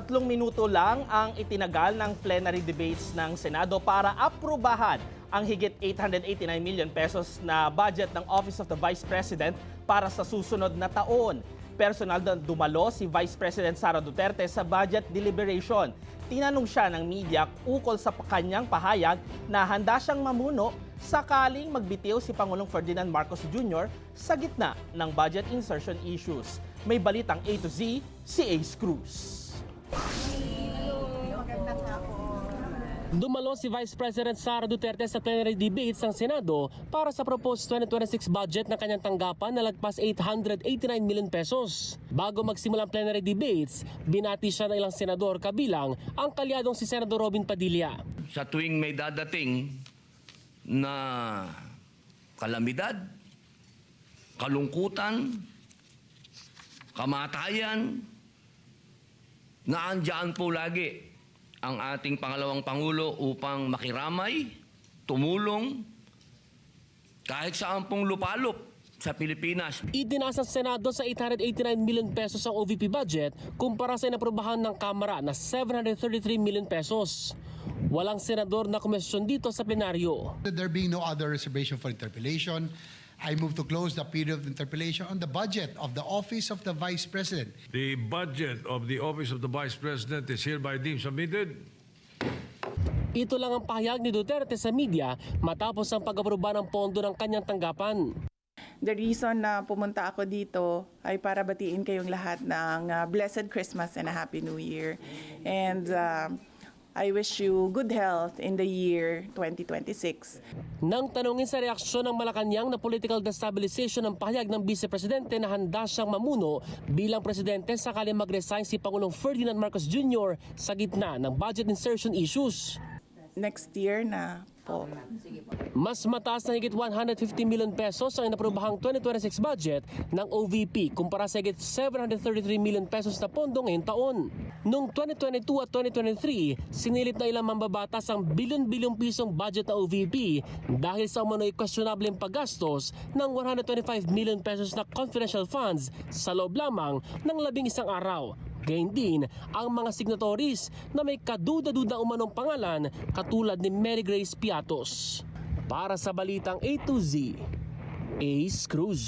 3 minuto lang ang itinagal ng plenary debates ng Senado para aprubahan ang higit 889 million pesos na budget ng Office of the Vice President para sa susunod na taon. Personal na dumalo si Vice President Sara Duterte sa budget deliberation. Tinanong siya ng media ukol sa kanyang pahayag na handa siyang mamuno sakaling magbitiw si Pangulong Ferdinand Marcos Jr. sa gitna ng budget insertion issues. May balitang A to Z, si Ace Cruz. Dumalo si Vice President Sara Duterte sa plenary debates ng Senado para sa proposed 2026 budget ng kanyang tanggapan na lagpas 889 million pesos. Bago magsimula ang plenary debates, binati siya ng ilang senador kabilang ang kalyadong si Senador Robin Padilla. Sa tuwing may dadating na kalamidad, kalungkutan, kamatayan, naandyan po lagi ang ating pangalawang Pangulo upang makiramay, tumulong, kahit saan pong lupalop sa Pilipinas. Itinaas ng Senado sa 889 million pesos ang OVP budget kumpara sa inaprubahan ng Kamara na 733 million pesos. Walang senador na kumesyon dito sa plenaryo. There being no other reservation for interpellation, I move to close the period of interpellation on the budget of the Office of the Vice President. The budget of the Office of the Vice President is hereby deemed submitted. Ito lang ang pahayag ni Duterte sa media matapos ang pag-aproba ng pondo ng kanyang tanggapan. The reason na pumunta ako dito ay para batiin kayong lahat ng Blessed Christmas and a Happy New Year. And I wish you good health in the year 2026. Nang tanungin sa reaksyon ng Malacanang na political destabilization ng pahayag ng Vice Presidente na handa siyang mamuno bilang presidente sakali mag-resign si Pangulong Ferdinand Marcos Jr. sa gitna ng budget insertion issues. Next year na po. Mas mataas na higit 150 million pesos ang inaprobahang 2026 budget ng OVP kumpara sa higit 733 million pesos na pondo ngayong taon. Noong 2022 at 2023, sinilip na ilang mambabatas ang bilyon-bilyong pisong budget ng OVP dahil sa umano'y questionableng paggastos ng 125 million pesos na confidential funds sa loob lamang ng 11 araw. Gayun din ang mga signatories na may kaduda-duda umanong pangalan katulad ni Mary Grace Piatos. Para sa balitang A to Z, Ace Cruz.